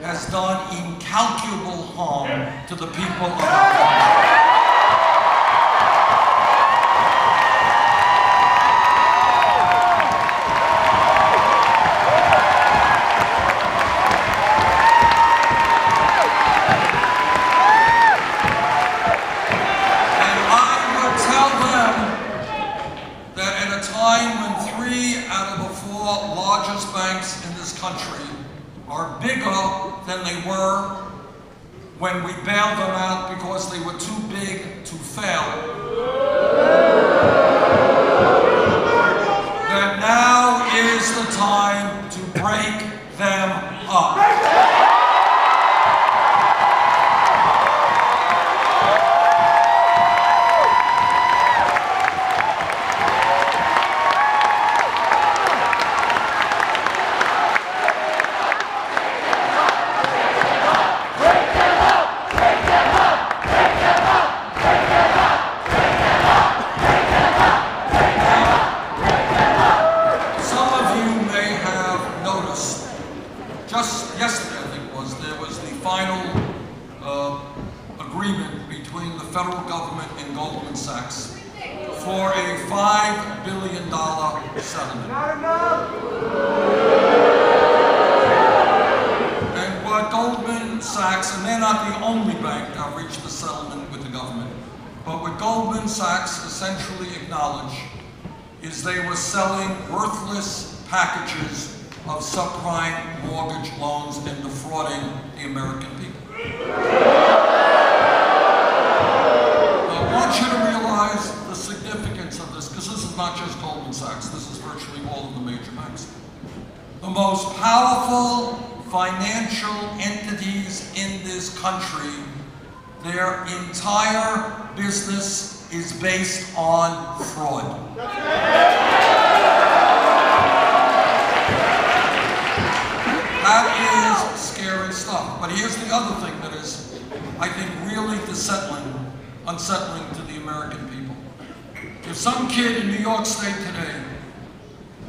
has done incalculable harm to the people of our country. And I would tell them that at a time when 3 out of the 4 largest banks in this country are bigger than they were when we bailed them out because they were too big to fail, that now is the time to break them up. Just yesterday, I think it was, there was the final agreement between the federal government and Goldman Sachs for a $5 billion settlement. And what Goldman Sachs, and they're not the only bank that reached the settlement with the government, but what Goldman Sachs essentially acknowledged is they were selling worthless packages of subprime mortgage loans and defrauding the American people. I want you to realize the significance of this, because this is not just Goldman Sachs, this is virtually all of the major banks. The most powerful financial entities in this country, their entire business is based on fraud. That is scary stuff. But here's the other thing that is, I think, really unsettling to the American people. If some kid in New York State today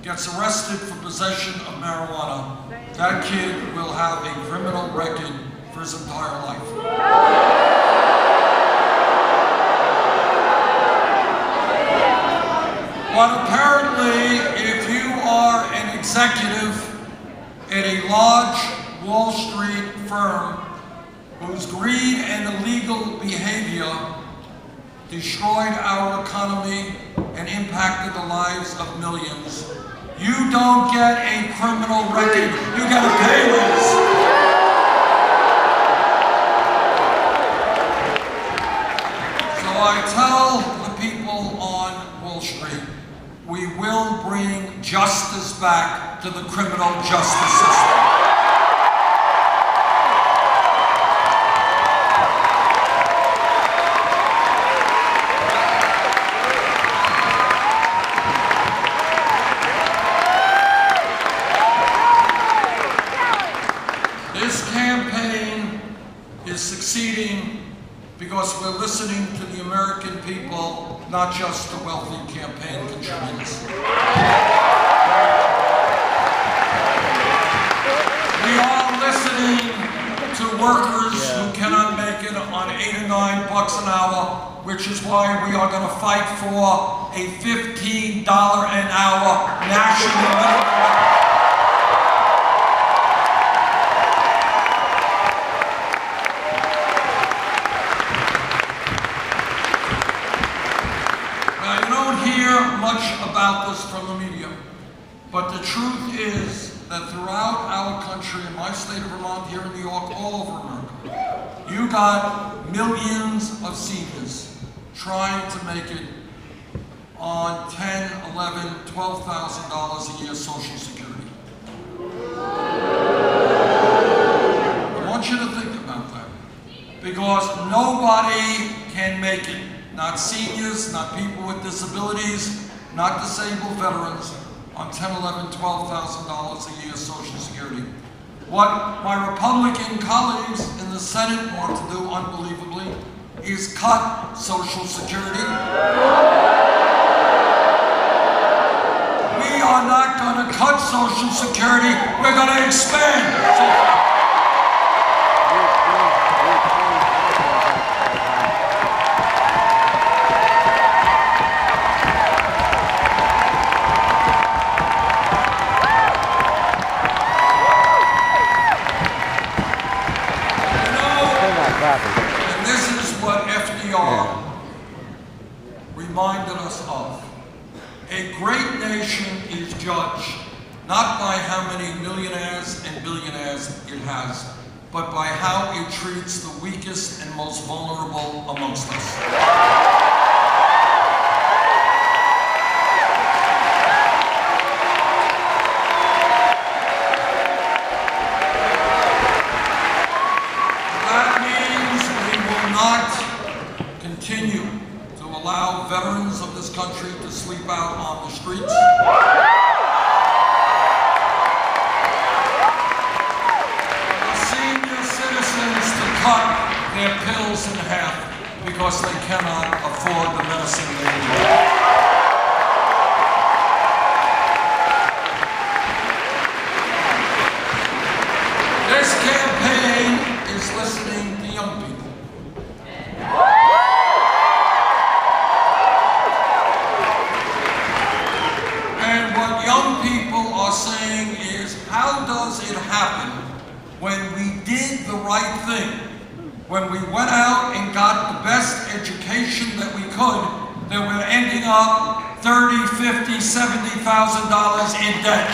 gets arrested for possession of marijuana, that kid will have a criminal record for his entire life. But apparently, if you are an executive at a large Wall Street firm whose greed and illegal behavior destroyed our economy and impacted the lives of millions, you don't get a criminal record, you get a pay raise. So I tell the people on Wall Street, we will bring justice back to the criminal justice system. This campaign is succeeding because we're listening to the American people, not just the wealthy campaign contributors. We are listening to workers who cannot make it on $8 or $9 an hour, which is why we are going to fight for a $15 an hour national minimum. Much about this from the media, but the truth is that throughout our country, in my state of Vermont, here in New York, all over America, you got millions of seniors trying to make it on $10,000, $11,000, $12,000 a year Social Security. I want you to think about that, because nobody can make it. Not seniors, not people with disabilities, not disabled veterans, on $10,000, $11,000, $12,000 a year Social Security. What my Republican colleagues in the Senate want to do, unbelievably, is cut Social Security. We are not going to cut Social Security, we're going to expand. And this is what FDR reminded us of. A great nation is judged not by how many millionaires and billionaires it has, but by how it treats the weakest and most vulnerable amongst us. Continue to allow veterans of this country to sleep out on the streets. Senior citizens to cut their pills in half because they cannot afford the medicine they need. This campaign is listening to young people. Young people are saying is, how does it happen when we did the right thing, when we went out and got the best education that we could, that we're ending up $30,000, $50,000, $70,000 in debt?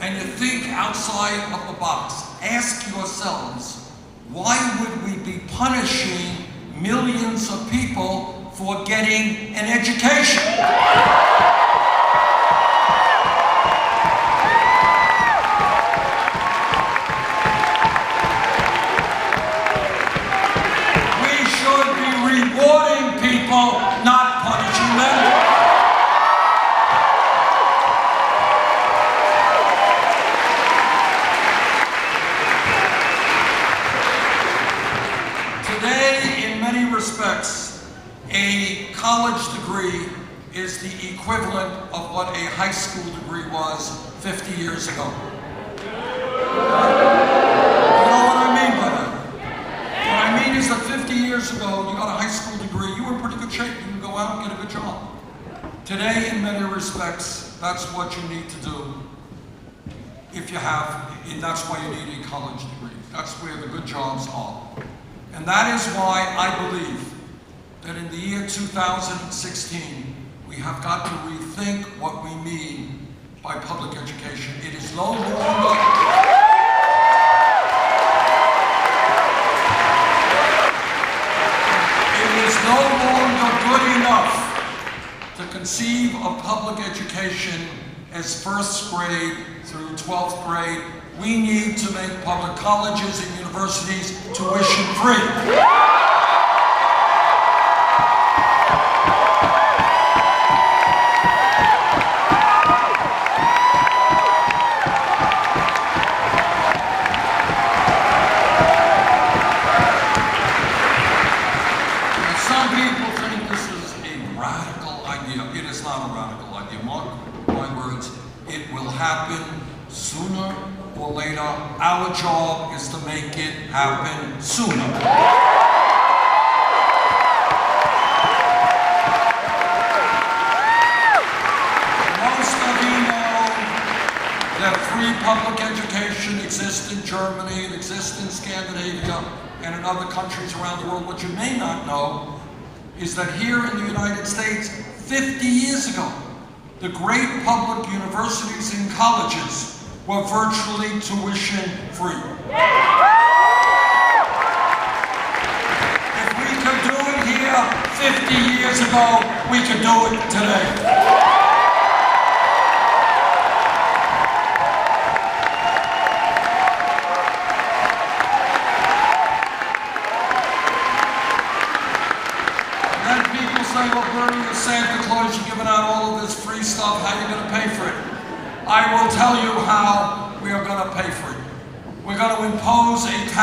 And you think outside of the box, ask yourselves, why would we be punishing millions of people for getting an education? We should be rewarding people, not punishing them. Respects, a college degree is the equivalent of what a high school degree was 50 years ago. You know what I mean by that? What I mean is that 50 years ago, you got a high school degree, you were in pretty good shape, you can go out and get a good job. Today, in many respects, that's what you need to do if you have, and that's why you need a college degree. That's where the good jobs are. And that is why I believe that in the year 2016, we have got to rethink what we mean by public education. It is no longer good enough to conceive of public education as first grade through 12th grade. We need to make public colleges and universities tuition free. Some people think this is a radical idea. It is not a radical idea. Mark my words, it will happen sooner or later. Our job is to make it happen sooner. Most of you know that free public education exists in Germany, it exists in Scandinavia, and in other countries around the world. What you may not know is that here in the United States, 50 years ago, the great public universities and colleges were virtually tuition free. If we could do it here 50 years ago, we could do it today. And then people say, well, Bernie, you're Santa Claus, you're giving out all of this free stuff, how are you going to pay for it? I will tell you how we are going to pay for it. We're going to impose a tax